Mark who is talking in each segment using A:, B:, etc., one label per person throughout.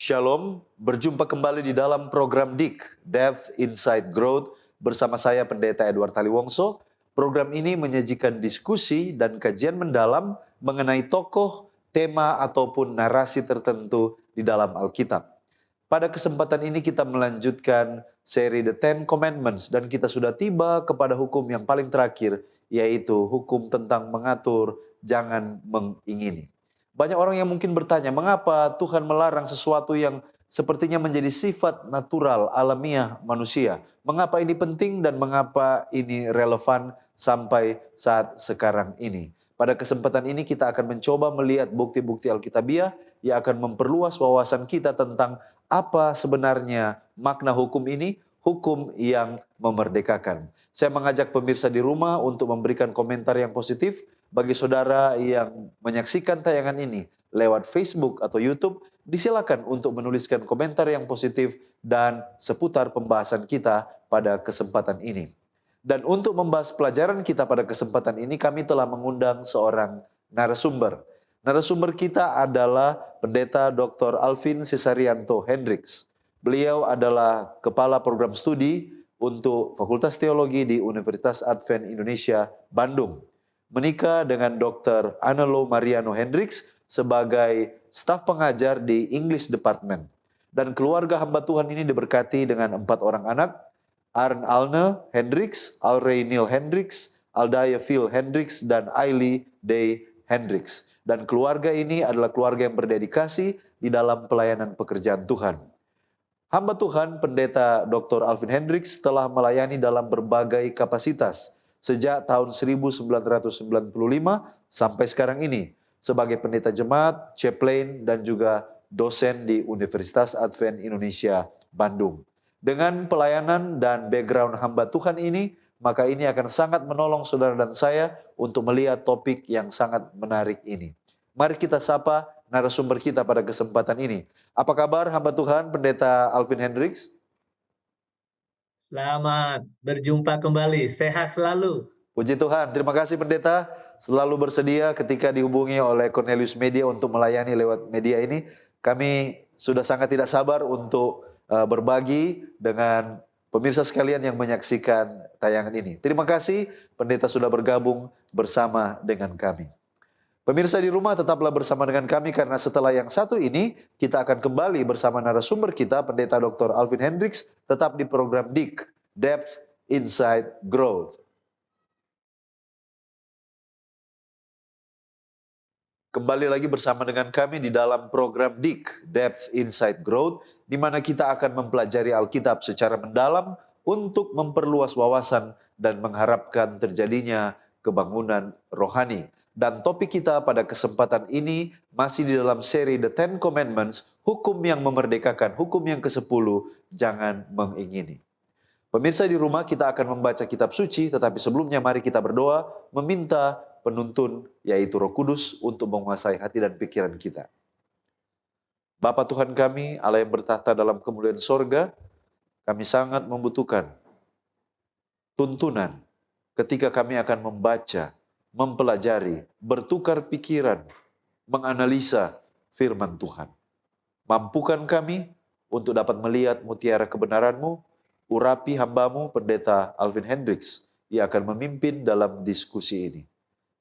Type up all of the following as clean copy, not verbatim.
A: Shalom, berjumpa kembali di dalam program DIK, Depth Insight Growth, bersama saya Pendeta Edward Taliwongso. Program ini menyajikan diskusi dan kajian mendalam mengenai tokoh, tema, ataupun narasi tertentu di dalam Alkitab. Pada kesempatan ini kita melanjutkan seri The Ten Commandments dan kita sudah tiba kepada hukum yang paling terakhir, yaitu hukum tentang mengatur, jangan mengingini. Banyak orang yang mungkin bertanya, mengapa Tuhan melarang sesuatu yang sepertinya menjadi sifat natural, alamiah manusia? Mengapa ini penting dan mengapa ini relevan sampai saat sekarang ini? Pada kesempatan ini kita akan mencoba melihat bukti-bukti Alkitabiah yang akan memperluas wawasan kita tentang apa sebenarnya makna hukum ini, hukum yang memerdekakan. Saya mengajak pemirsa di rumah untuk memberikan komentar yang positif. Bagi saudara yang menyaksikan tayangan ini lewat Facebook atau YouTube, disilakan untuk menuliskan komentar yang positif dan seputar pembahasan kita pada kesempatan ini. Dan untuk membahas pelajaran kita pada kesempatan ini, kami telah mengundang seorang narasumber. Narasumber kita adalah Pendeta Dr. Alvin Cesarianto Hendricks. Beliau adalah Kepala Program Studi untuk Fakultas Teologi di Universitas Advent Indonesia, Bandung. Menikah dengan Dr. Anelo Mariano Hendricks sebagai staf pengajar di English Department. Dan keluarga hamba Tuhan ini diberkati dengan 4 orang anak, Arn Alne Hendricks, Alrey Neil Hendricks, Aldaya Phil Hendricks, dan Ailey Day Hendricks. Dan keluarga ini adalah keluarga yang berdedikasi di dalam pelayanan pekerjaan Tuhan. Hamba Tuhan, Pendeta Dr. Alvin Hendricks telah melayani dalam berbagai kapasitas sejak tahun 1995 sampai sekarang ini sebagai pendeta jemaat, chaplain, dan juga dosen di Universitas Advent Indonesia, Bandung. Dengan pelayanan dan background hamba Tuhan ini, maka ini akan sangat menolong saudara dan saya untuk melihat topik yang sangat menarik ini. Mari kita sapa narasumber kita pada kesempatan ini. Apa kabar hamba Tuhan, Pendeta Alvin Hendricks?
B: Selamat berjumpa kembali, sehat selalu.
A: Puji Tuhan, terima kasih Pendeta selalu bersedia ketika dihubungi oleh Cornelius Media untuk melayani lewat media ini. Kami sudah sangat tidak sabar untuk berbagi dengan pemirsa sekalian yang menyaksikan tayangan ini. Terima kasih Pendeta sudah bergabung bersama dengan kami. Pemirsa di rumah tetaplah bersama dengan kami karena setelah yang satu ini kita akan kembali bersama narasumber kita Pendeta Dr. Alvin Hendricks tetap di program DIK, Depth Insight Growth. Kembali lagi bersama dengan kami di dalam program DIK, Depth Insight Growth, di mana kita akan mempelajari Alkitab secara mendalam untuk memperluas wawasan dan mengharapkan terjadinya kebangunan rohani. Dan topik kita pada kesempatan ini masih di dalam seri The Ten Commandments, hukum yang memerdekakan, hukum yang ke-10, jangan mengingini. Pemirsa di rumah, kita akan membaca kitab suci, tetapi sebelumnya mari kita berdoa, meminta penuntun yaitu Roh Kudus untuk menguasai hati dan pikiran kita. Bapa Tuhan kami, Allah yang bertahta dalam kemuliaan sorga, kami sangat membutuhkan tuntunan ketika kami akan membaca, mempelajari, bertukar pikiran, menganalisa firman Tuhan. Mampukan kami untuk dapat melihat mutiara kebenaran-Mu, urapi hamba-Mu Pendeta Alvin Hendricks, yang akan memimpin dalam diskusi ini.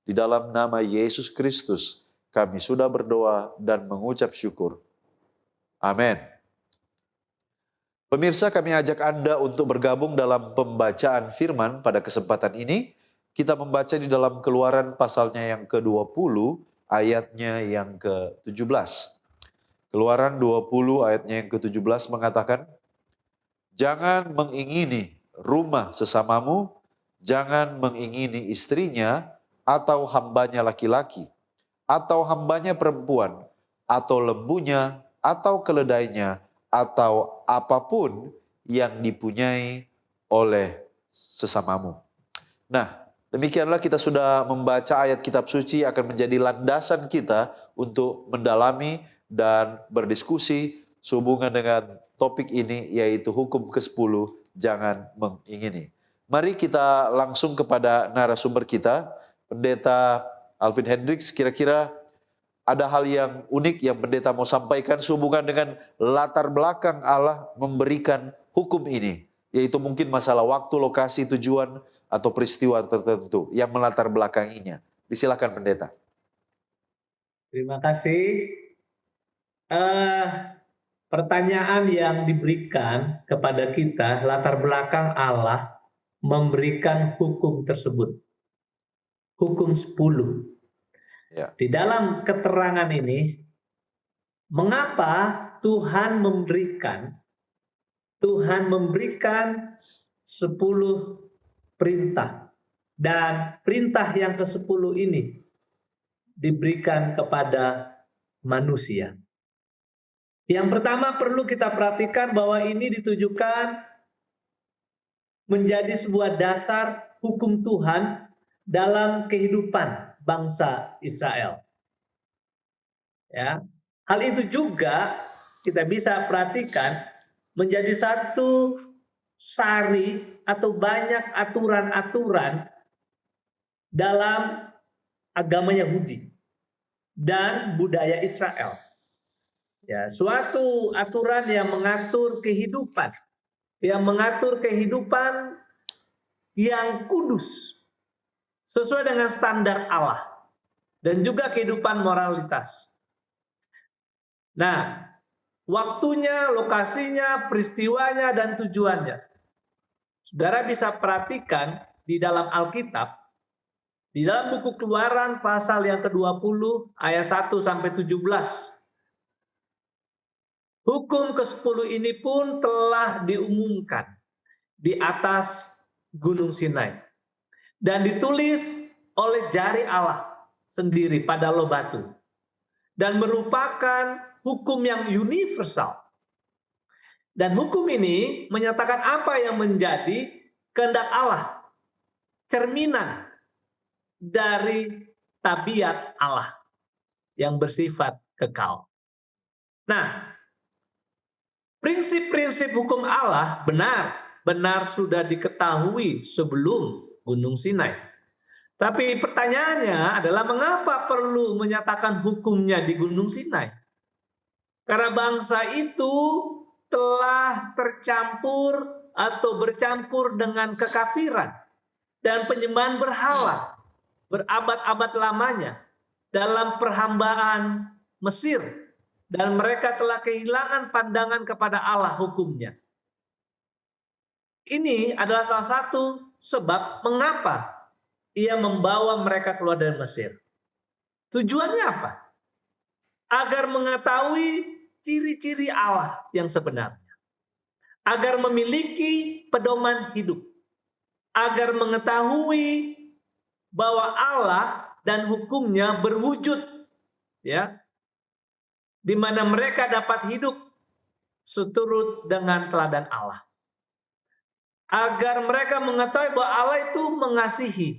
A: Di dalam nama Yesus Kristus, kami sudah berdoa dan mengucap syukur. Amin. Pemirsa, kami ajak Anda untuk bergabung dalam pembacaan firman pada kesempatan ini. Kita membaca di dalam Keluaran pasalnya yang ke-20, ayatnya yang ke-17. Keluaran 20 ayatnya yang ke-17 mengatakan, jangan mengingini rumah sesamamu, jangan mengingini istrinya, atau hambanya laki-laki, atau hambanya perempuan, atau lembunya, atau keledainya, atau apapun yang dipunyai oleh sesamamu. Nah, demikianlah kita sudah membaca ayat kitab suci akan menjadi landasan kita untuk mendalami dan berdiskusi sehubungan dengan topik ini yaitu hukum ke-10, jangan mengingini. Mari kita langsung kepada narasumber kita, Pendeta Alvin Hendricks. Kira-kira ada hal yang unik yang pendeta mau sampaikan sehubungan dengan latar belakang Allah memberikan hukum ini, yaitu mungkin masalah waktu, lokasi, tujuan, atau peristiwa tertentu yang melatar belakanginya. Disilakan pendeta.
B: Terima kasih. Eh, Pertanyaan yang diberikan kepada kita, latar belakang Allah memberikan hukum tersebut. Hukum 10.
A: Ya.
B: Di dalam keterangan ini, mengapa Tuhan memberikan 10 perintah. Dan perintah yang ke-10 ini diberikan kepada manusia. Yang pertama perlu kita perhatikan bahwa ini ditujukan menjadi sebuah dasar hukum Tuhan dalam kehidupan bangsa Israel. Ya. Hal itu juga kita bisa perhatikan menjadi satu sari atau banyak aturan-aturan dalam agama Yahudi dan budaya Israel. Ya, suatu aturan yang mengatur kehidupan yang kudus sesuai dengan standar Allah dan juga kehidupan moralitas. Nah, waktunya, lokasinya, peristiwanya, dan tujuannya. Saudara bisa perhatikan di dalam Alkitab, di dalam buku Keluaran pasal yang ke-20 ayat 1 sampai 17. Hukum ke-10 ini pun telah diumumkan di atas Gunung Sinai dan ditulis oleh jari Allah sendiri pada loh batu dan merupakan hukum yang universal. Dan hukum ini menyatakan apa yang menjadi kehendak Allah, cerminan dari tabiat Allah yang bersifat kekal. Nah, prinsip-prinsip hukum Allah benar sudah diketahui sebelum Gunung Sinai. Tapi pertanyaannya adalah mengapa perlu menyatakan hukumnya di Gunung Sinai? Karena bangsa itu telah tercampur atau bercampur dengan kekafiran dan penyembahan berhala berabad-abad lamanya dalam perhambaan Mesir. Dan mereka telah kehilangan pandangan kepada Allah hukumnya. Ini adalah salah satu sebab mengapa ia membawa mereka keluar dari Mesir. Tujuannya apa? Agar mengetahui ciri-ciri Allah yang sebenarnya. Agar memiliki pedoman hidup. Agar mengetahui bahwa Allah dan hukumnya berwujud, ya, di mana mereka dapat hidup seturut dengan teladan Allah. Agar mereka mengetahui bahwa Allah itu mengasihi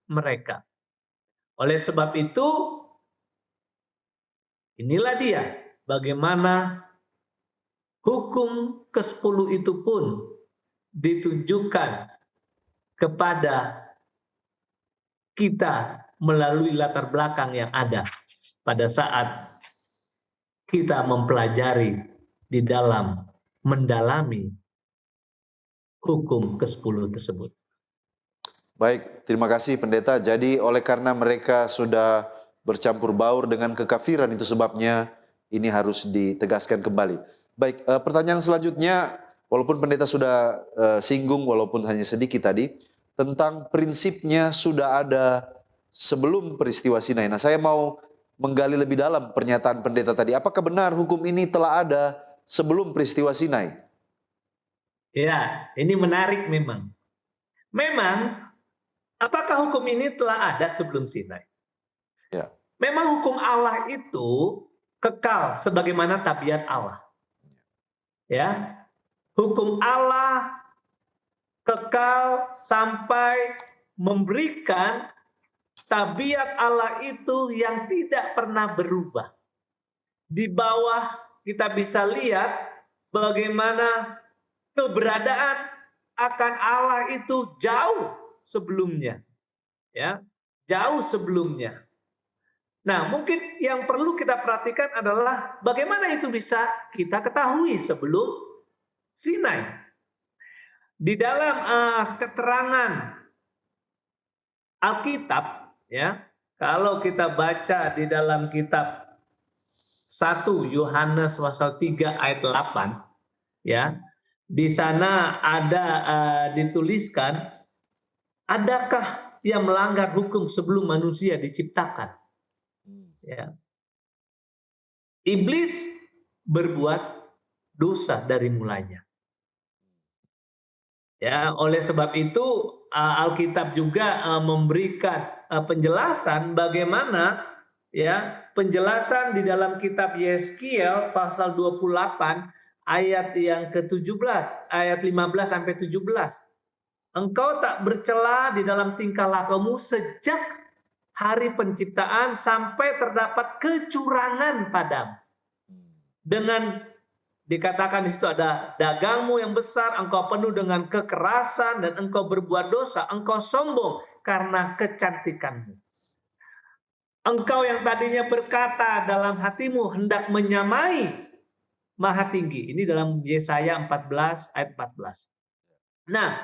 B: mereka. Oleh sebab itu, inilah dia bagaimana hukum ke-10 itu pun ditujukan kepada kita melalui latar belakang yang ada pada saat kita mempelajari di dalam mendalami hukum ke-10 tersebut.
A: Baik, terima kasih pendeta. Jadi oleh karena mereka sudah bercampur baur dengan kekafiran, itu sebabnya ini harus ditegaskan kembali. Baik, pertanyaan selanjutnya, walaupun pendeta sudah singgung walaupun hanya sedikit tadi, tentang prinsipnya sudah ada sebelum peristiwa Sinai. Nah, saya mau menggali lebih dalam pernyataan pendeta tadi. Apakah benar hukum ini telah ada sebelum peristiwa Sinai?
B: Ya, ini menarik memang. Memang, apakah hukum ini telah ada sebelum Sinai?
A: Ya.
B: Memang hukum Allah itu kekal sebagaimana tabiat Allah. Ya. Hukum Allah kekal sampai memberikan tabiat Allah itu yang tidak pernah berubah. Di bawah kita bisa lihat bagaimana keberadaan akan Allah itu jauh sebelumnya. Ya, jauh sebelumnya. Nah, mungkin yang perlu kita perhatikan adalah bagaimana itu bisa kita ketahui sebelum Sinai. Di dalam keterangan Alkitab, ya, kalau kita baca di dalam kitab 1 Yohanes pasal 3 ayat 8, ya, di sana ada dituliskan, adakah yang melanggar hukum sebelum manusia diciptakan? Ya. Iblis berbuat dosa dari mulanya. Ya, oleh sebab itu Alkitab juga memberikan penjelasan bagaimana, ya, penjelasan di dalam kitab Yeskiel pasal 28 ayat yang ke-17, ayat 15 sampai 17. Engkau tak bercela di dalam tingkah lakumu sejak hari penciptaan sampai terdapat kecurangan padamu. Dengan dikatakan di situ ada dagangmu yang besar, engkau penuh dengan kekerasan dan engkau berbuat dosa, engkau sombong karena kecantikanmu. Engkau yang tadinya berkata dalam hatimu hendak menyamai Maha Tinggi. Ini dalam Yesaya 14 ayat 14. Nah,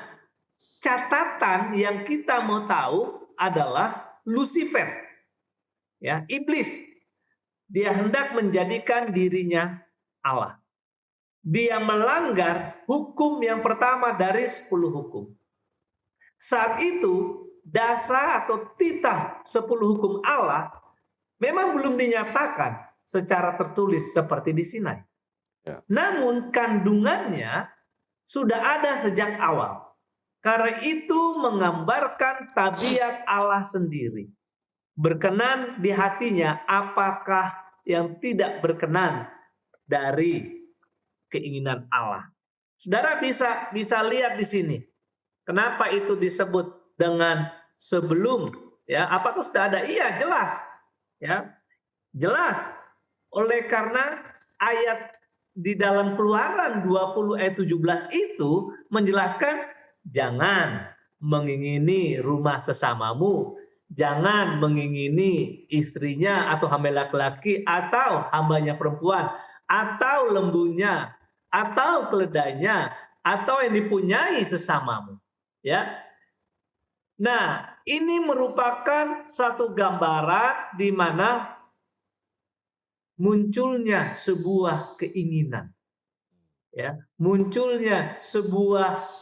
B: catatan yang kita mau tahu adalah Lucifer, ya, iblis. Dia hendak menjadikan dirinya Allah. Dia melanggar hukum yang pertama dari 10 hukum. Saat itu dasar atau titah 10 hukum Allah memang belum dinyatakan secara tertulis seperti di Sinai.
A: Ya.
B: Namun kandungannya sudah ada sejak awal. Karena itu menggambarkan tabiat Allah sendiri. Berkenan di hatinya apakah yang tidak berkenan dari keinginan Allah. Saudara bisa lihat di sini. Kenapa itu disebut dengan sebelum, ya? Apakah sudah ada? Iya, jelas. Ya. Jelas. Oleh karena ayat di dalam Keluaran 20 ayat 17 itu menjelaskan jangan mengingini rumah sesamamu, jangan mengingini istrinya atau hamba laki-laki atau hambanya perempuan atau lembunya atau keledainya atau yang dipunyai sesamamu, ya. Nah, ini merupakan satu gambaran di mana munculnya sebuah keinginan, ya, munculnya sebuah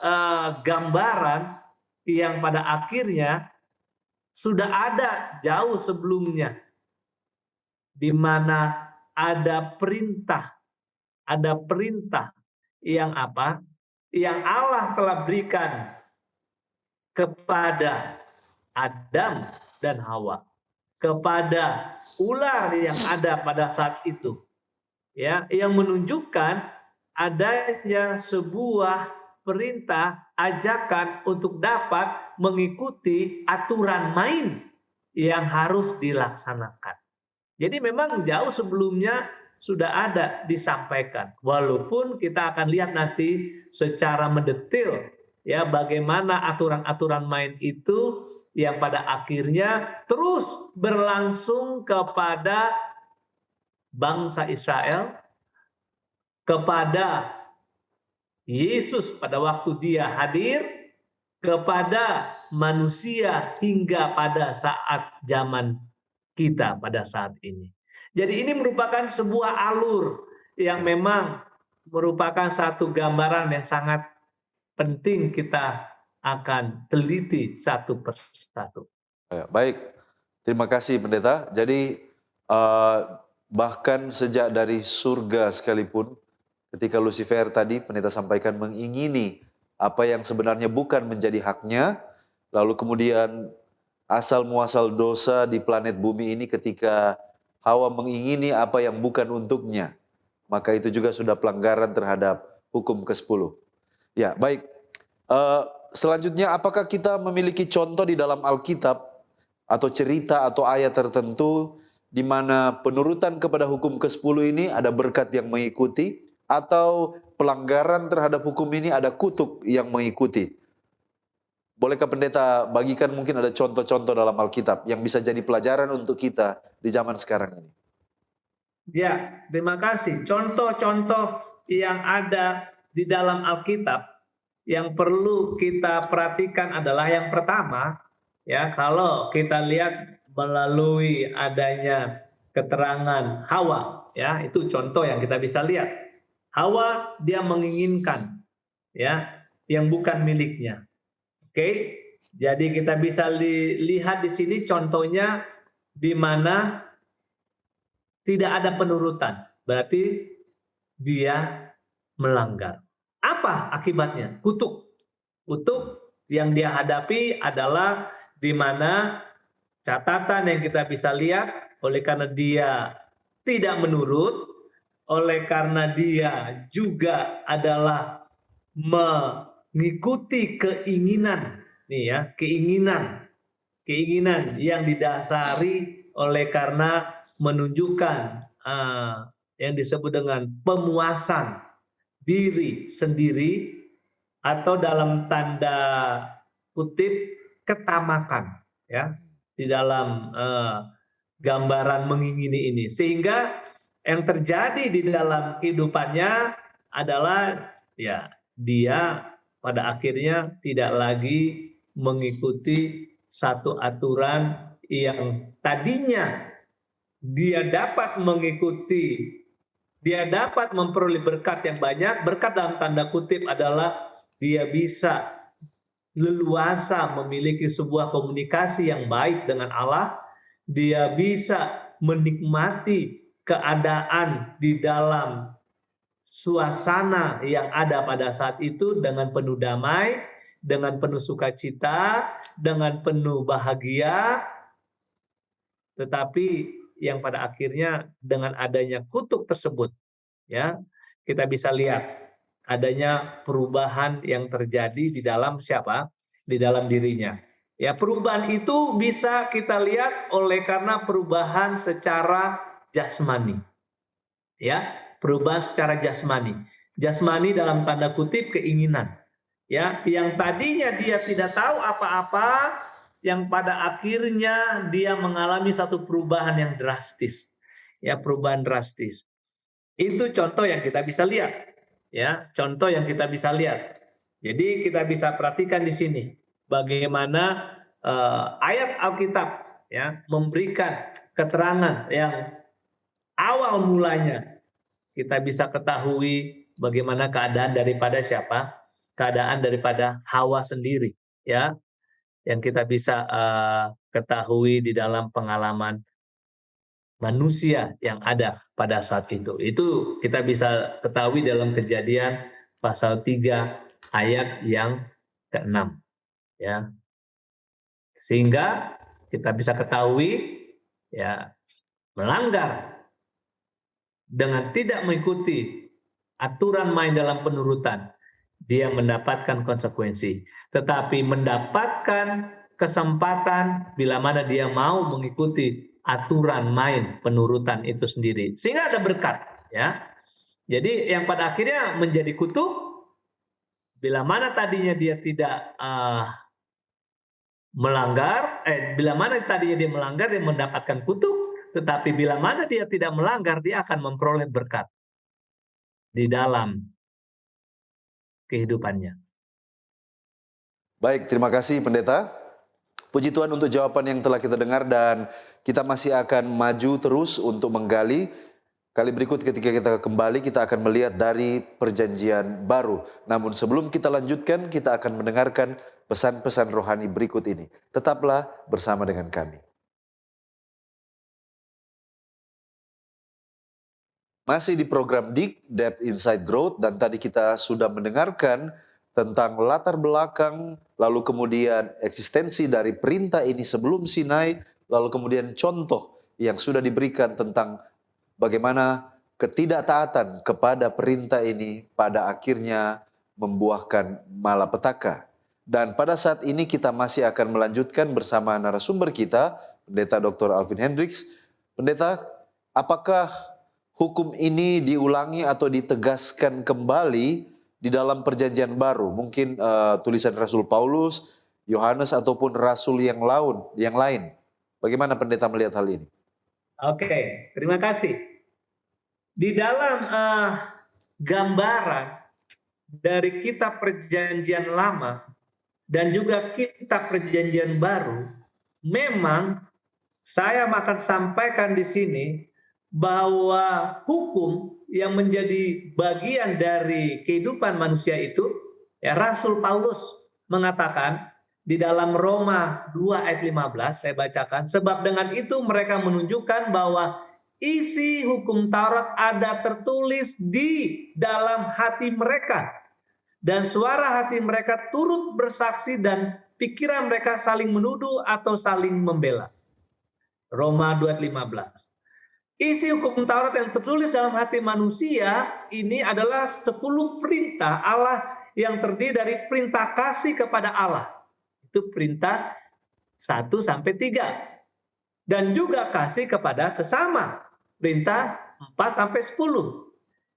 B: gambaran yang pada akhirnya sudah ada jauh sebelumnya, di mana ada perintah yang apa? Yang Allah telah berikan kepada Adam dan Hawa, kepada ular yang ada pada saat itu, ya, yang menunjukkan adanya sebuah perintah, ajakan untuk dapat mengikuti aturan main yang harus dilaksanakan. Jadi memang jauh sebelumnya sudah ada disampaikan. Walaupun kita akan lihat nanti secara mendetil, ya, bagaimana aturan-aturan main itu yang pada akhirnya terus berlangsung kepada bangsa Israel, kepada Yesus pada waktu dia hadir, kepada manusia hingga pada saat zaman kita pada saat ini. Jadi ini merupakan sebuah alur yang memang merupakan satu gambaran yang sangat penting kita akan teliti satu persatu.
A: Ya, baik, terima kasih pendeta. Jadi bahkan sejak dari surga sekalipun, ketika Lucifer tadi pendeta sampaikan mengingini apa yang sebenarnya bukan menjadi haknya, lalu kemudian asal muasal dosa di planet bumi ini ketika Hawa mengingini apa yang bukan untuknya, maka itu juga sudah pelanggaran terhadap hukum ke-10. Ya, baik. Selanjutnya, apakah kita memiliki contoh di dalam Alkitab atau cerita atau ayat tertentu di mana penurutan kepada hukum ke-10 ini ada berkat yang mengikuti, atau pelanggaran terhadap hukum ini ada kutuk yang mengikuti? Bolehkah pendeta bagikan mungkin ada contoh-contoh dalam Alkitab yang bisa jadi pelajaran untuk kita di zaman sekarang ini?
B: Ya, terima kasih. Contoh-contoh yang ada di dalam Alkitab yang perlu kita perhatikan adalah yang pertama, ya, kalau kita lihat melalui adanya keterangan Hawa, ya, itu contoh yang kita bisa lihat. Hawa dia menginginkan, ya, yang bukan miliknya. Oke, jadi kita bisa lihat di sini contohnya di mana tidak ada penurutan, berarti dia melanggar. Apa akibatnya? Kutuk. Kutuk yang dia hadapi adalah di mana catatan yang kita bisa lihat oleh karena dia tidak menurut, oleh karena dia juga adalah mengikuti keinginan, nih ya, keinginan yang didasari oleh karena menunjukkan yang disebut dengan pemuasan diri sendiri atau dalam tanda kutip ketamakan, ya, di dalam gambaran mengingini ini, sehingga yang terjadi di dalam kehidupannya adalah ya dia pada akhirnya tidak lagi mengikuti satu aturan yang tadinya dia dapat mengikuti, dia dapat memperoleh berkat yang banyak. Berkat dalam tanda kutip adalah dia bisa leluasa memiliki sebuah komunikasi yang baik dengan Allah, dia bisa menikmati keadaan di dalam suasana yang ada pada saat itu dengan penuh damai, dengan penuh sukacita, dengan penuh bahagia. Tetapi yang pada akhirnya dengan adanya kutuk tersebut, ya, kita bisa lihat adanya perubahan yang terjadi di dalam siapa? Di dalam dirinya. Ya, perubahan itu bisa kita lihat oleh karena perubahan secara jasmani. Ya, perubahan secara jasmani. Jasmani dalam tanda kutip keinginan. Ya, yang tadinya dia tidak tahu apa-apa, yang pada akhirnya dia mengalami satu perubahan yang drastis. Ya, perubahan drastis. Itu contoh yang kita bisa lihat. Ya, contoh yang kita bisa lihat. Jadi kita bisa perhatikan di sini bagaimana ayat Alkitab ya memberikan keterangan yang awal mulanya kita bisa ketahui bagaimana keadaan daripada siapa? Keadaan daripada Hawa sendiri, ya, yang kita bisa ketahui di dalam pengalaman manusia yang ada pada saat itu. Itu kita bisa ketahui dalam Kejadian pasal 3 ayat yang ke-6, ya. Sehingga kita bisa ketahui ya melanggar dengan tidak mengikuti aturan main dalam penurutan, dia mendapatkan konsekuensi. Tetapi mendapatkan kesempatan bila mana dia mau mengikuti aturan main penurutan itu sendiri. Sehingga ada berkat, ya. Jadi yang pada akhirnya menjadi kutuk, bila mana tadinya dia tidak melanggar, bila mana tadinya dia melanggar, dia mendapatkan kutuk. Tetapi bila mana dia tidak melanggar, dia akan memperoleh berkat di dalam kehidupannya.
A: Baik, terima kasih pendeta. Puji Tuhan untuk jawaban yang telah kita dengar dan kita masih akan maju terus untuk menggali. Kali berikut ketika kita kembali kita akan melihat dari perjanjian baru. Namun sebelum kita lanjutkan kita akan mendengarkan pesan-pesan rohani berikut ini. Tetaplah bersama dengan kami. Masih di program DIK, Depth Inside Growth, dan tadi kita sudah mendengarkan tentang latar belakang, lalu kemudian eksistensi dari perintah ini sebelum Sinai, lalu kemudian contoh yang sudah diberikan tentang bagaimana ketidaktaatan kepada perintah ini pada akhirnya membuahkan malapetaka. Dan pada saat ini kita masih akan melanjutkan bersama narasumber kita, Pendeta Dr. Alvin Hendricks. Pendeta, apakah hukum ini diulangi atau ditegaskan kembali di dalam perjanjian baru? Mungkin tulisan Rasul Paulus Yohanes ataupun rasul yang lain. Bagaimana pendeta melihat hal ini?
B: Oke, terima kasih. Di dalam gambaran dari kitab Perjanjian Lama dan juga kitab Perjanjian Baru, memang saya akan sampaikan di sini bahwa hukum yang menjadi bagian dari kehidupan manusia itu, ya, Rasul Paulus mengatakan di dalam Roma 2 ayat 15, saya bacakan, sebab dengan itu mereka menunjukkan bahwa isi hukum Taurat ada tertulis di dalam hati mereka, dan suara hati mereka turut bersaksi dan pikiran mereka saling menuduh atau saling membela. Roma 2 ayat 15. Isi hukum Taurat yang tertulis dalam hati manusia ini adalah 10 perintah Allah yang terdiri dari perintah kasih kepada Allah. Itu perintah 1 sampai 3. Dan juga kasih kepada sesama. Perintah 4 sampai 10.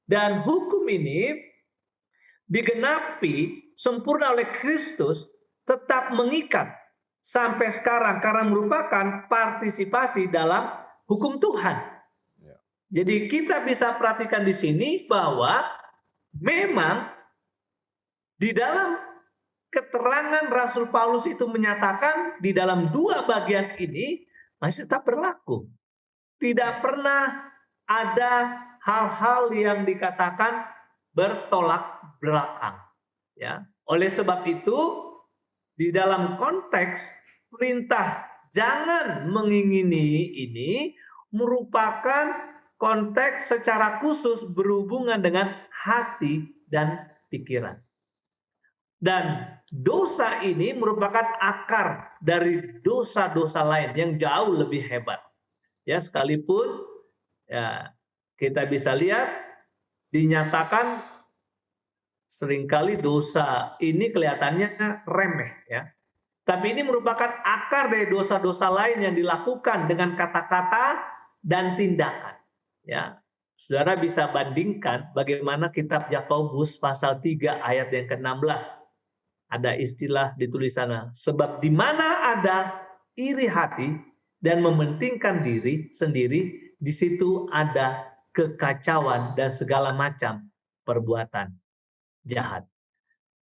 B: Dan hukum ini digenapi sempurna oleh Kristus, tetap mengikat sampai sekarang karena merupakan partisipasi dalam hukum Tuhan. Jadi kita bisa perhatikan di sini bahwa memang di dalam keterangan Rasul Paulus itu menyatakan di dalam 2 bagian ini masih tetap berlaku. Tidak pernah ada hal-hal yang dikatakan bertolak belakang. Ya. Oleh sebab itu, di dalam konteks perintah jangan mengingini ini merupakan konteks secara khusus berhubungan dengan hati dan pikiran. Dan dosa ini merupakan akar dari dosa-dosa lain yang jauh lebih hebat. Ya, sekalipun ya, kita bisa lihat dinyatakan seringkali dosa ini kelihatannya remeh, ya. Tapi ini merupakan akar dari dosa-dosa lain yang dilakukan dengan kata-kata dan tindakan. Ya, saudara bisa bandingkan bagaimana kitab Yakobus pasal 3 ayat yang ke-16. Ada istilah ditulis sana, sebab di mana ada iri hati dan mementingkan diri sendiri, di situ ada kekacauan dan segala macam perbuatan jahat.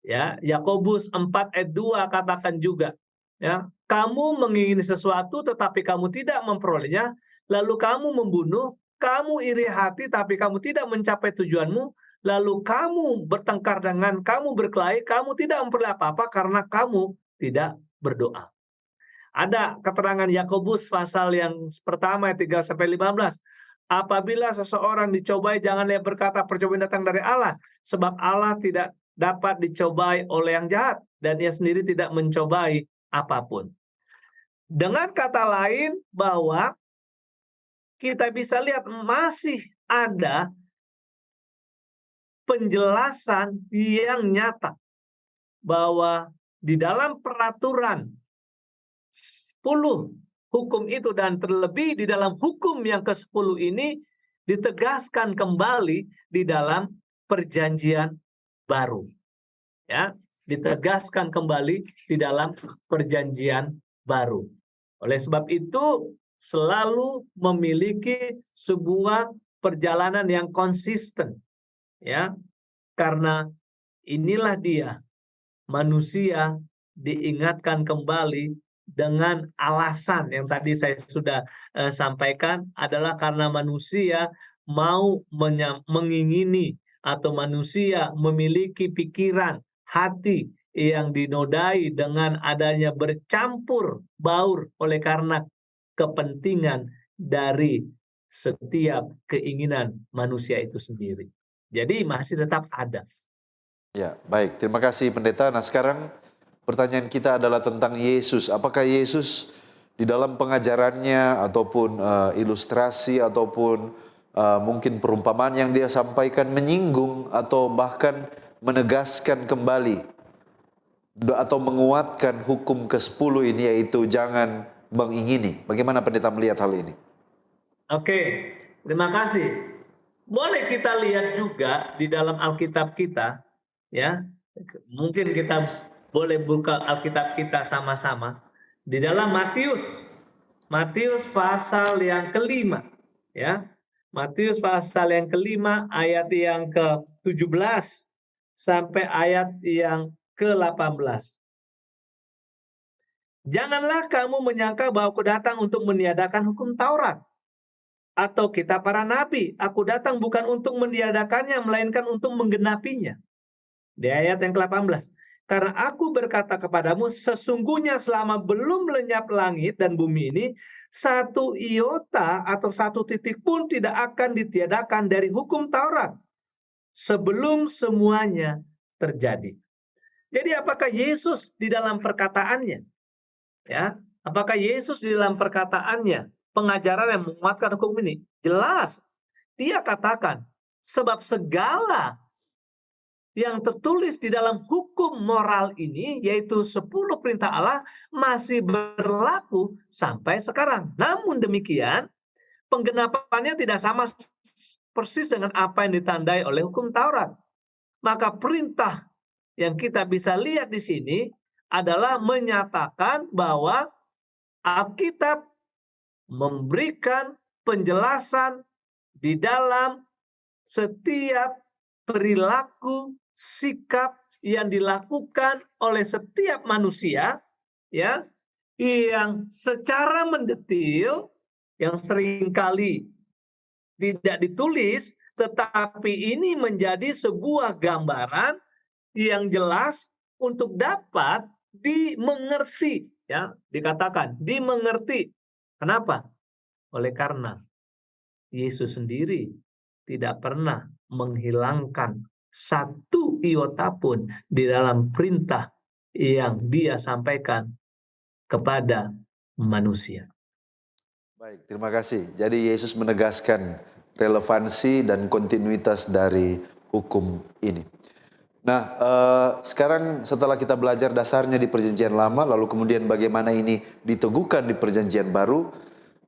B: Ya, Yakobus 4 ayat 2 katakan juga, ya, kamu mengingini sesuatu tetapi kamu tidak memperolehnya, lalu kamu membunuh, kamu iri hati tapi kamu tidak mencapai tujuanmu, lalu kamu bertengkar dengan kamu berkelahi, kamu tidak memperoleh apa-apa karena kamu tidak berdoa. Ada keterangan Yakobus pasal yang pertama ayat 3 sampai 15. Apabila seseorang dicobai, janganlah berkata percobaan datang dari Allah, sebab Allah tidak dapat dicobai oleh yang jahat dan ia sendiri tidak mencobai apapun. Dengan kata lain bahwa kita bisa lihat masih ada penjelasan yang nyata bahwa di dalam peraturan 10 hukum itu dan terlebih di dalam hukum yang ke-10 ini ditegaskan kembali di dalam perjanjian baru. Ya, ditegaskan kembali di dalam perjanjian baru. Oleh sebab itu selalu memiliki sebuah perjalanan yang konsisten, ya, karena inilah dia manusia diingatkan kembali dengan alasan yang tadi saya sudah sampaikan, adalah karena manusia mau mengingini atau manusia memiliki pikiran hati yang dinodai dengan adanya bercampur baur oleh karena kepentingan dari setiap keinginan manusia itu sendiri. Jadi masih tetap ada.
A: Ya, baik. Terima kasih pendeta. Nah, sekarang pertanyaan kita adalah tentang Yesus. Apakah Yesus di dalam pengajarannya ataupun ilustrasi ataupun mungkin perumpamaan yang dia sampaikan menyinggung atau bahkan menegaskan kembali atau menguatkan hukum ke-10 ini, yaitu jangan mengingini. Bagaimana pendeta melihat hal ini?
B: Oke, terima kasih. Boleh kita lihat juga di dalam Alkitab kita, ya. Mungkin kita boleh buka Alkitab kita sama-sama. Di dalam Matius pasal yang kelima, ya. Matius pasal yang kelima ayat yang ke-17 sampai ayat yang ke-18. Janganlah kamu menyangka bahwa aku datang untuk meniadakan hukum Taurat atau kitab para nabi. Aku datang bukan untuk meniadakannya, melainkan untuk menggenapinya. Di ayat yang ke-18. Karena aku berkata kepadamu, sesungguhnya selama belum lenyap langit dan bumi ini, satu iota atau satu titik pun tidak akan ditiadakan dari hukum Taurat sebelum semuanya terjadi. Jadi apakah Yesus di dalam perkataannya, ya, apakah Yesus di dalam perkataannya, pengajaran yang menguatkan hukum ini? Jelas, dia katakan, sebab segala yang tertulis di dalam hukum moral ini, yaitu 10 perintah Allah, masih berlaku sampai sekarang. Namun demikian, penggenapannya tidak sama persis dengan apa yang ditandai oleh hukum Taurat. Maka perintah yang kita bisa lihat di sini adalah menyatakan bahwa Alkitab memberikan penjelasan di dalam setiap perilaku, sikap yang dilakukan oleh setiap manusia, ya, yang secara mendetil, yang seringkali tidak ditulis, tetapi ini menjadi sebuah gambaran yang jelas untuk dapat dimengerti, ya, dikatakan dimengerti. Kenapa? Oleh karena Yesus sendiri tidak pernah menghilangkan satu iota pun di dalam perintah yang dia sampaikan kepada manusia.
A: Baik, terima kasih. Jadi Yesus menegaskan relevansi dan kontinuitas dari hukum ini. Nah, sekarang setelah kita belajar dasarnya di Perjanjian Lama, lalu kemudian bagaimana ini diteguhkan di Perjanjian Baru,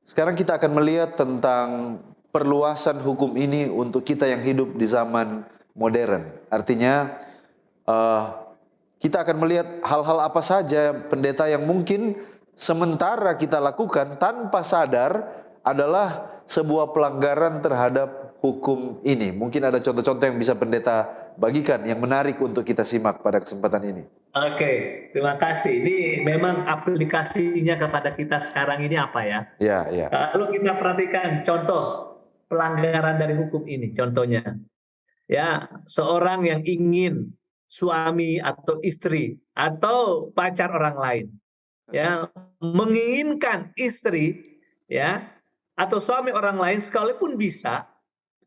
A: sekarang kita akan melihat tentang perluasan hukum ini untuk kita yang hidup di zaman modern. Artinya, kita akan melihat hal-hal apa saja pendeta yang mungkin sementara kita lakukan tanpa sadar adalah sebuah pelanggaran terhadap hukum ini. Mungkin ada contoh-contoh yang bisa pendeta bagikan yang menarik untuk kita simak pada kesempatan ini.
B: Oke, terima kasih. Ini memang aplikasinya kepada kita sekarang ini apa ya?
A: Ya, ya.
B: Kalau kita perhatikan contoh pelanggaran dari hukum ini, contohnya, ya, seorang yang ingin suami atau istri atau pacar orang lain, ya, menginginkan istri, ya, atau suami orang lain sekalipun bisa,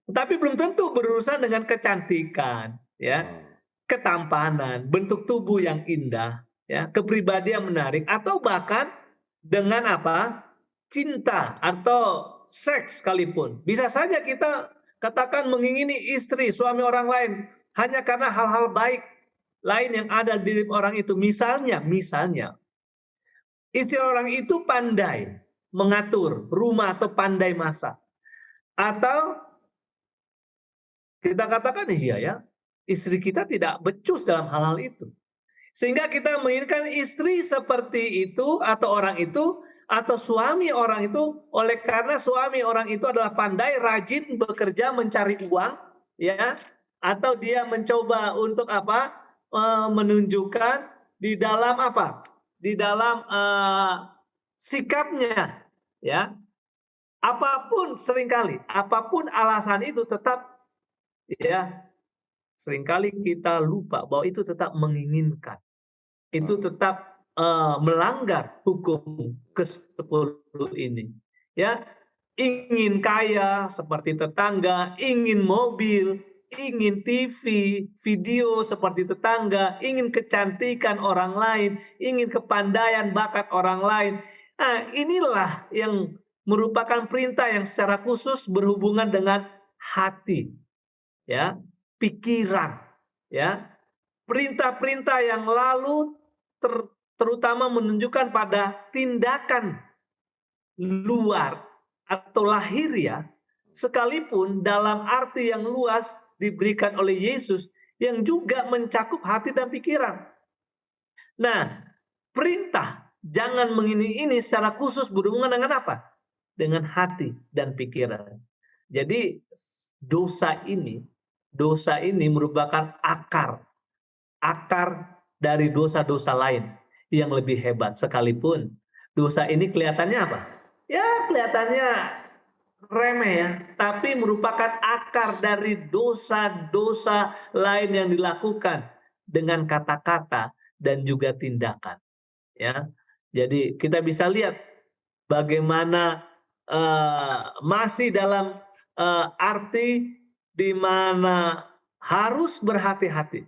B: tapi belum tentu berurusan dengan kecantikan, ya, ketampanan, bentuk tubuh yang indah, ya, kepribadian menarik, atau bahkan dengan apa? Cinta atau seks sekalipun. Bisa saja kita katakan mengingini istri, suami orang lain hanya karena hal-hal baik lain yang ada di diri orang itu. Misalnya, istri orang itu pandai mengatur rumah atau pandai masak. Atau kita katakan iya ya, istri kita tidak becus dalam hal-hal itu. Sehingga kita menginginkan istri seperti itu atau orang itu atau suami orang itu oleh karena suami orang itu adalah pandai, rajin bekerja mencari uang, ya, atau dia mencoba untuk apa? Menunjukkan di dalam apa? Di dalam sikapnya, ya. Apapun seringkali, apapun alasan itu tetap, ya, seringkali kita lupa bahwa itu tetap menginginkan. Itu tetap melanggar hukum ke-10 ini. Ya, ingin kaya seperti tetangga, ingin mobil, ingin TV, video seperti tetangga, ingin kecantikan orang lain, ingin kepandaian bakat orang lain. Nah, inilah yang merupakan perintah yang secara khusus berhubungan dengan hati, ya, pikiran, ya. Perintah-perintah yang lalu terutama menunjukkan pada tindakan luar atau lahiriah, sekalipun dalam arti yang luas diberikan oleh Yesus yang juga mencakup hati dan pikiran. Nah, perintah jangan mengini-ini secara khusus berhubungan dengan apa? Dengan hati dan pikiran. Jadi dosa ini merupakan akar dari dosa-dosa lain yang lebih hebat, sekalipun dosa ini kelihatannya apa? Ya, kelihatannya remeh ya, tapi merupakan akar dari dosa-dosa lain yang dilakukan dengan kata-kata dan juga tindakan, ya. Jadi kita bisa lihat bagaimana, masih dalam, arti di mana harus berhati-hati,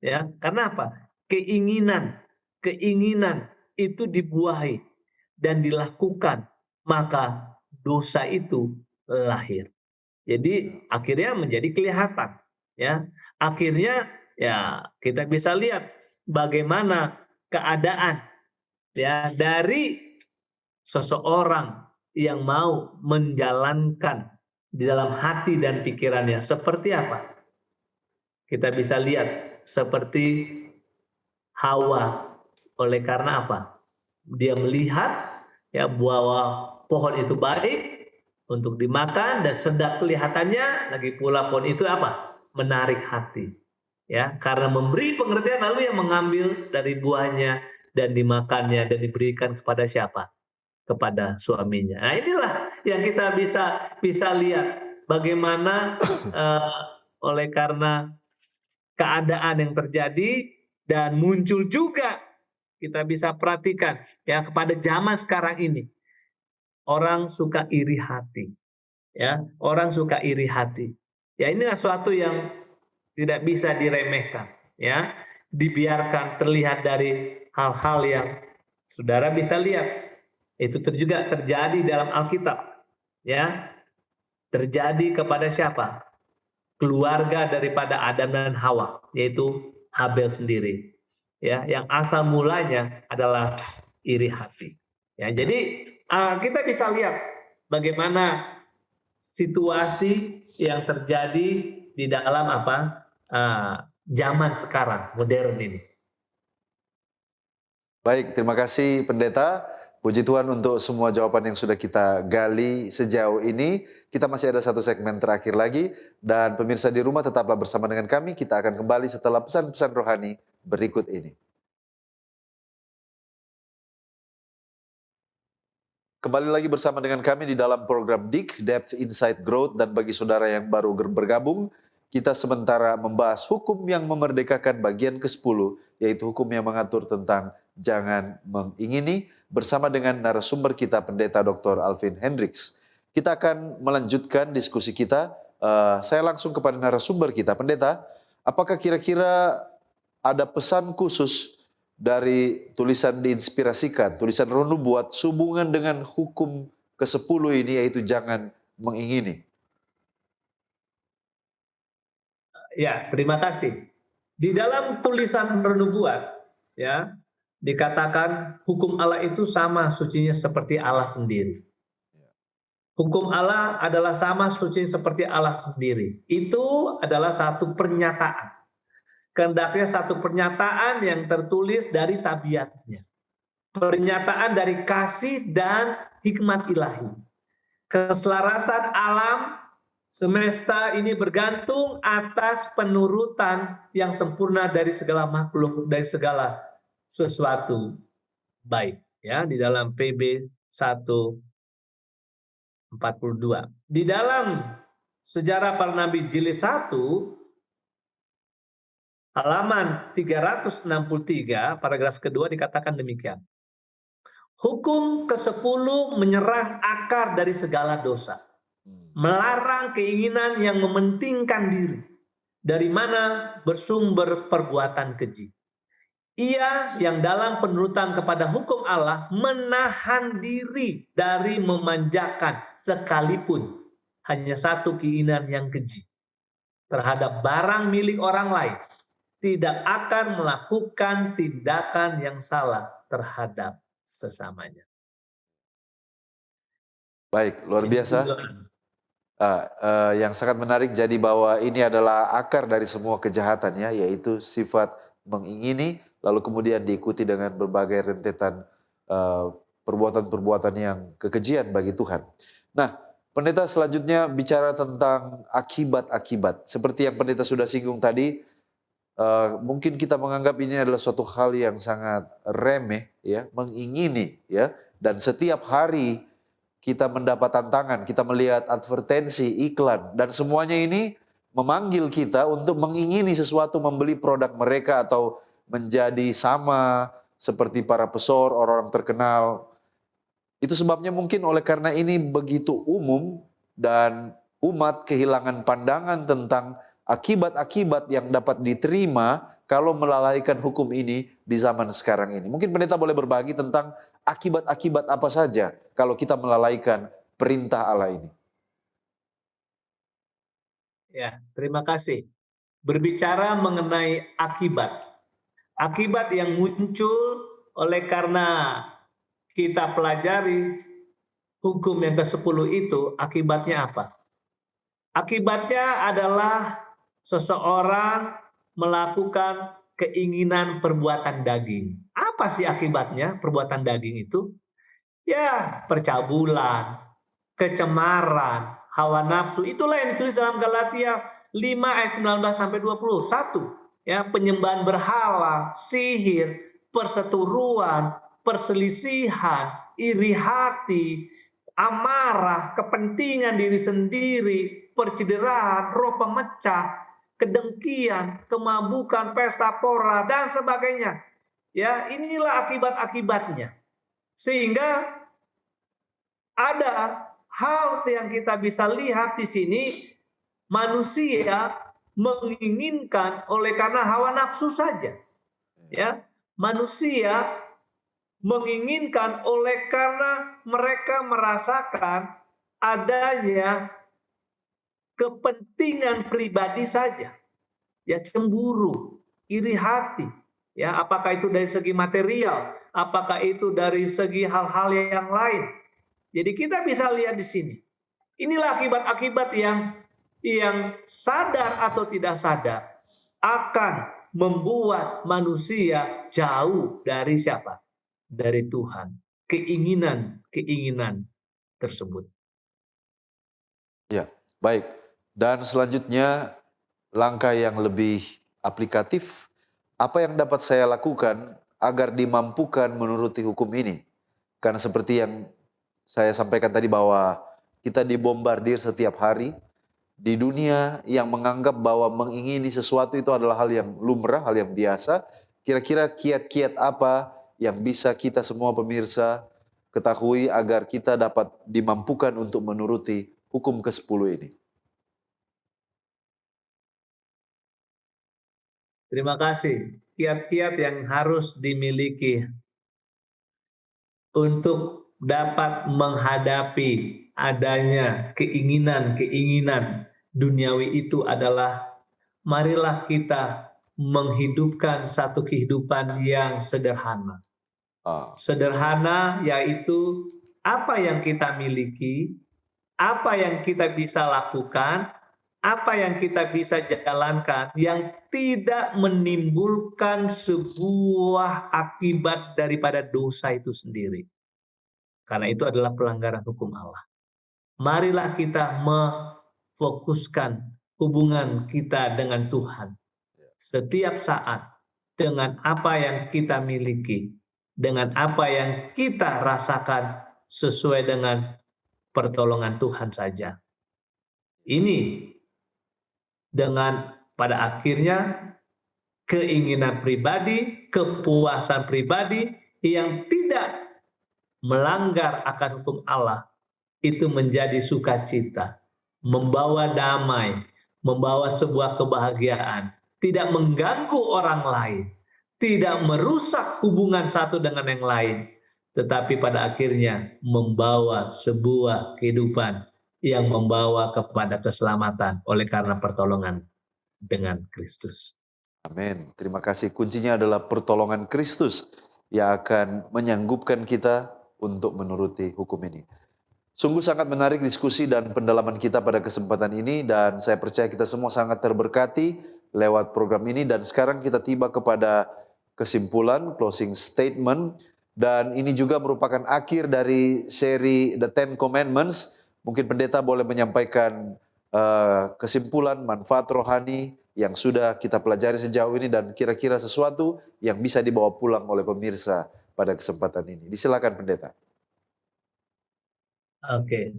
B: ya. Karena apa? Keinginan itu dibuahi dan dilakukan, maka dosa itu lahir. Jadi akhirnya menjadi kelihatan, ya. Akhirnya ya kita bisa lihat bagaimana keadaan, ya, dari seseorang yang mau menjalankan di dalam hati dan pikirannya seperti apa? Kita bisa lihat seperti Hawa. Oleh karena apa? Dia melihat ya bahwa pohon itu baik untuk dimakan dan sedap kelihatannya, lagi pula pohon itu apa? Menarik hati. Ya, karena memberi pengertian lalu yang mengambil dari buahnya dan dimakannya dan diberikan kepada siapa? Kepada suaminya. Nah, inilah yang kita bisa lihat bagaimana oleh karena keadaan yang terjadi dan muncul juga kita bisa perhatikan ya kepada zaman sekarang ini orang suka iri hati, ya, orang suka iri hati. Ya, inilah suatu yang tidak bisa diremehkan, ya. Dibiarkan terlihat dari hal-hal yang saudara bisa lihat itu juga terjadi dalam Alkitab, ya. Terjadi kepada siapa? Keluarga daripada Adam dan Hawa, yaitu Habel sendiri. Ya, yang asal mulanya adalah iri hati. Ya, jadi kita bisa lihat bagaimana situasi yang terjadi di dalam zaman sekarang modern ini.
A: Baik, terima kasih Pendeta. Puji Tuhan untuk semua jawaban yang sudah kita gali sejauh ini. Kita masih ada satu segmen terakhir lagi. Dan pemirsa di rumah tetaplah bersama dengan kami. Kita akan kembali setelah pesan-pesan rohani berikut ini. Kembali lagi bersama dengan kami di dalam program DIK, Depth Insight Growth. Dan bagi saudara yang baru bergabung, kita sementara membahas hukum yang memerdekakan bagian ke-10, yaitu hukum yang mengatur tentang jangan mengingini, bersama dengan narasumber kita Pendeta Dr. Alvin Hendricks. Kita akan melanjutkan diskusi kita. Saya langsung kepada narasumber kita. Pendeta, apakah kira-kira ada pesan khusus dari tulisan diinspirasikan, tulisan Roh Nubuat sehubungan dengan hukum ke-10 ini, yaitu jangan mengingini?
B: Ya, terima kasih. Di dalam tulisan Roh Nubuat, ya, dikatakan hukum Allah itu sama sucinya seperti Allah sendiri. Hukum Allah adalah sama suci seperti Allah sendiri. Itu adalah satu pernyataan. Kehendaknya satu pernyataan yang tertulis dari tabiatnya. Pernyataan dari kasih dan hikmat ilahi. Keselarasan alam semesta ini bergantung atas penurutan yang sempurna dari segala makhluk, dari segala sesuatu baik, ya, di dalam PB 1:42. Di dalam Sejarah Para Nabi jilid 1 halaman 363 paragraf kedua dikatakan demikian. Hukum ke-10 menyerang akar dari segala dosa. Melarang keinginan yang mementingkan diri, dari mana bersumber perbuatan keji. Ia yang dalam penurutan kepada hukum Allah menahan diri dari memanjakan sekalipun hanya satu keinginan yang keji terhadap barang milik orang lain, tidak akan melakukan tindakan yang salah terhadap sesamanya.
A: Baik, luar biasa. Yang sangat menarik, jadi bahwa ini adalah akar dari semua kejahatan, ya, yaitu sifat mengingini, lalu kemudian diikuti dengan berbagai rentetan perbuatan-perbuatan yang kekejian bagi Tuhan. Nah, pendeta selanjutnya bicara tentang akibat-akibat. Seperti yang pendeta sudah singgung tadi, mungkin kita menganggap ini adalah suatu hal yang sangat remeh, ya, mengingini, ya, dan setiap hari kita mendapat tantangan, kita melihat advertensi, iklan, dan semuanya ini memanggil kita untuk mengingini sesuatu, membeli produk mereka atau menjadi sama seperti para pesohor, orang-orang terkenal. Itu sebabnya mungkin oleh karena ini begitu umum dan umat kehilangan pandangan tentang akibat-akibat yang dapat diterima kalau melalaikan hukum ini di zaman sekarang ini. Mungkin pendeta boleh berbagi tentang akibat-akibat apa saja kalau kita melalaikan perintah Allah ini.
B: Ya, terima kasih. Berbicara mengenai akibat. Akibat yang muncul oleh karena kita pelajari hukum yang ke-10 itu, akibatnya apa? Akibatnya adalah seseorang melakukan keinginan perbuatan daging. Apa sih akibatnya perbuatan daging itu? Ya, percabulan, kecemaran, hawa nafsu. Itulah yang ditulis dalam Galatia 5 ayat 19 sampai 21. Ya, penyembahan berhala, sihir, perseteruan, perselisihan, iri hati, amarah, kepentingan diri sendiri, percideraan, roh pemecah, kedengkian, kemabukan, pesta pora, dan sebagainya. Ya, inilah akibat-akibatnya. Sehingga ada hal yang kita bisa lihat di sini, manusia menginginkan oleh karena hawa nafsu saja. Ya, manusia menginginkan oleh karena mereka merasakan adanya kepentingan pribadi saja. Ya, cemburu, iri hati, ya, apakah itu dari segi material, apakah itu dari segi hal-hal yang lain. Jadi kita bisa lihat di sini. Inilah akibat-akibat yang sadar atau tidak sadar akan membuat manusia jauh dari siapa? Dari Tuhan. Keinginan tersebut.
A: Ya, baik. Dan selanjutnya langkah yang lebih aplikatif, apa yang dapat saya lakukan agar dimampukan menuruti hukum ini? Karena seperti yang saya sampaikan tadi bahwa kita dibombardir setiap hari di dunia yang menganggap bahwa mengingini sesuatu itu adalah hal yang lumrah, hal yang biasa. Kira-kira kiat-kiat apa yang bisa kita semua pemirsa ketahui agar kita dapat dimampukan untuk menuruti hukum ke-10 ini?
B: Terima kasih. Kiat-kiat yang harus dimiliki untuk dapat menghadapi adanya keinginan-keinginan duniawi itu adalah marilah kita menghidupkan satu kehidupan yang sederhana. Sederhana yaitu apa yang kita miliki, apa yang kita bisa lakukan, apa yang kita bisa jalankan yang tidak menimbulkan sebuah akibat daripada dosa itu sendiri. Karena itu adalah pelanggaran hukum Allah. Marilah kita memfokuskan hubungan kita dengan Tuhan. Setiap saat dengan apa yang kita miliki, dengan apa yang kita rasakan sesuai dengan pertolongan Tuhan saja. Ini dengan pada akhirnya keinginan pribadi, kepuasan pribadi yang tidak melanggar akan hukum Allah itu menjadi sukacita, membawa damai, membawa sebuah kebahagiaan, tidak mengganggu orang lain, tidak merusak hubungan satu dengan yang lain, tetapi pada akhirnya membawa sebuah kehidupan yang membawa kepada keselamatan oleh karena pertolongan dengan Kristus.
A: Amin. Terima kasih. Kuncinya adalah pertolongan Kristus yang akan menyanggupkan kita untuk menuruti hukum ini. Sungguh sangat menarik diskusi dan pendalaman kita pada kesempatan ini, dan saya percaya kita semua sangat terberkati lewat program ini. Dan sekarang kita tiba kepada kesimpulan, closing statement. Dan ini juga merupakan akhir dari seri The Ten Commandments. Mungkin pendeta boleh menyampaikan kesimpulan manfaat rohani yang sudah kita pelajari sejauh ini dan kira-kira sesuatu yang bisa dibawa pulang oleh pemirsa pada kesempatan ini. Disilakan pendeta.
B: Oke.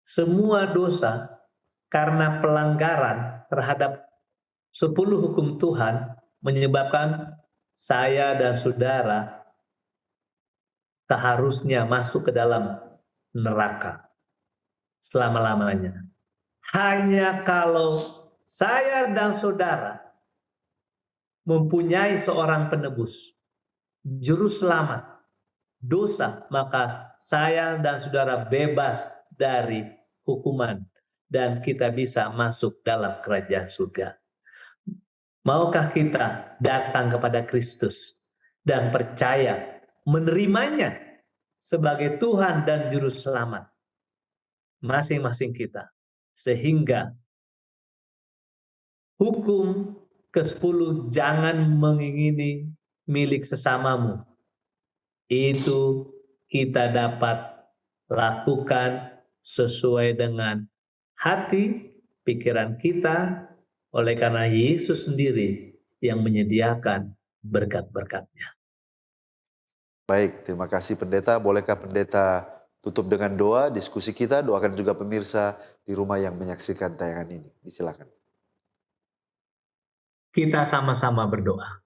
B: Semua dosa karena pelanggaran terhadap 10 hukum Tuhan menyebabkan saya dan saudara seharusnya masuk ke dalam neraka selama-lamanya. Hanya kalau saya dan saudara mempunyai seorang penebus, juru selamat dosa, maka saya dan saudara bebas dari hukuman dan kita bisa masuk dalam kerajaan surga. Maukah kita datang kepada Kristus dan percaya menerimanya sebagai Tuhan dan Juru Selamat masing-masing kita, sehingga hukum ke-10 jangan mengingini milik sesamamu itu kita dapat lakukan sesuai dengan hati, pikiran kita, oleh karena Yesus sendiri yang menyediakan berkat-berkatnya.
A: Baik, terima kasih pendeta. Bolehkah pendeta tutup dengan doa diskusi kita? Doakan juga pemirsa di rumah yang menyaksikan tayangan ini. Disilakan.
B: Kita sama-sama berdoa.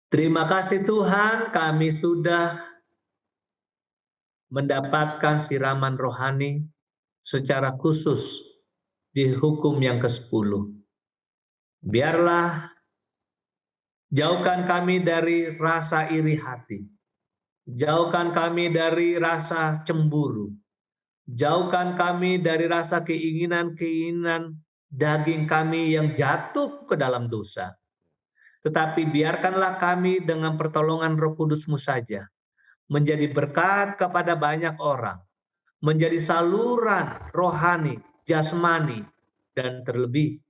B: Terima kasih Tuhan, kami sudah mendapatkan siraman rohani secara khusus di hukum yang ke-10. Biarlah jauhkan kami dari rasa iri hati. Jauhkan kami dari rasa cemburu. Jauhkan kami dari rasa keinginan-keinginan daging kami yang jatuh ke dalam dosa. Tetapi biarkanlah kami dengan pertolongan Roh Kudus-Mu saja menjadi berkat kepada banyak orang, menjadi saluran rohani, jasmani, dan terlebih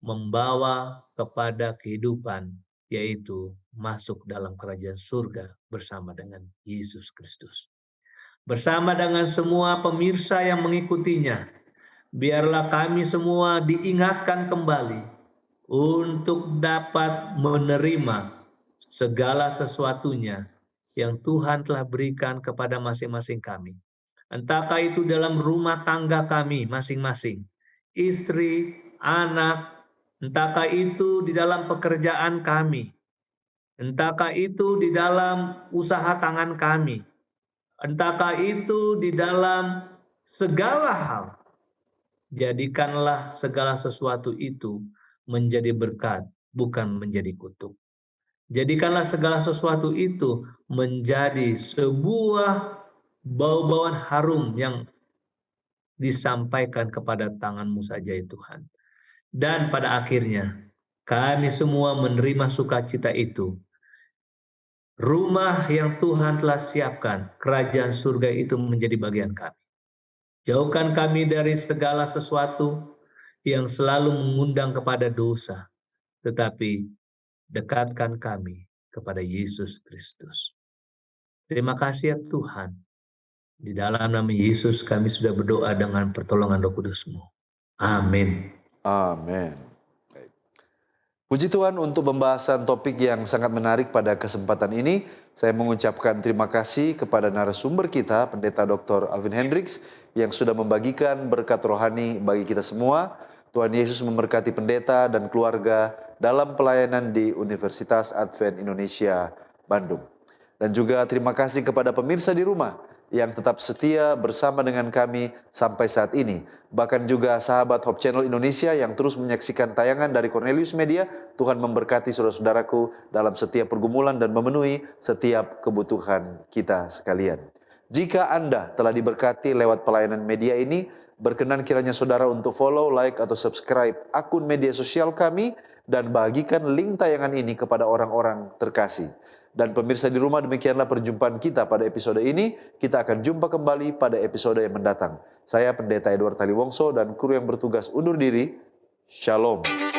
B: membawa kepada kehidupan, yaitu masuk dalam kerajaan surga bersama dengan Yesus Kristus. Bersama dengan semua pemirsa yang mengikutinya, biarlah kami semua diingatkan kembali untuk dapat menerima segala sesuatunya yang Tuhan telah berikan kepada masing-masing kami. Entahkah itu dalam rumah tangga kami masing-masing, istri, anak, entahkah itu di dalam pekerjaan kami, entahkah itu di dalam usaha tangan kami, entahkah itu di dalam segala hal. Jadikanlah segala sesuatu itu menjadi berkat, bukan menjadi kutuk. Jadikanlah segala sesuatu itu menjadi sebuah bau-bauan harum yang disampaikan kepada tangan-Mu saja ya Tuhan. Dan pada akhirnya kami semua menerima sukacita itu. Rumah yang Tuhan telah siapkan, kerajaan surga itu menjadi bagian kami. Jauhkan kami dari segala sesuatu yang selalu mengundang kepada dosa, tetapi dekatkan kami kepada Yesus Kristus. Terima kasih ya Tuhan. Di dalam nama Yesus kami sudah berdoa dengan pertolongan Roh Kudus-Mu. Amin.
A: Amin. Baik. Puji Tuhan untuk pembahasan topik yang sangat menarik pada kesempatan ini. Saya mengucapkan terima kasih kepada narasumber kita, Pendeta Dr. Alvin Hendricks, yang sudah membagikan berkat rohani bagi kita semua. Tuhan Yesus memberkati pendeta dan keluarga dalam pelayanan di Universitas Advent Indonesia, Bandung. Dan juga terima kasih kepada pemirsa di rumah yang tetap setia bersama dengan kami sampai saat ini. Bahkan juga sahabat Hope Channel Indonesia yang terus menyaksikan tayangan dari Cornelius Media. Tuhan memberkati saudara-saudaraku dalam setiap pergumulan dan memenuhi setiap kebutuhan kita sekalian. Jika Anda telah diberkati lewat pelayanan media ini, berkenan kiranya saudara untuk follow, like, atau subscribe akun media sosial kami dan bagikan link tayangan ini kepada orang-orang terkasih. Dan pemirsa di rumah, demikianlah perjumpaan kita pada episode ini. Kita akan jumpa kembali pada episode yang mendatang. Saya Pendeta Edward Taliwongso dan kru yang bertugas undur diri. Shalom.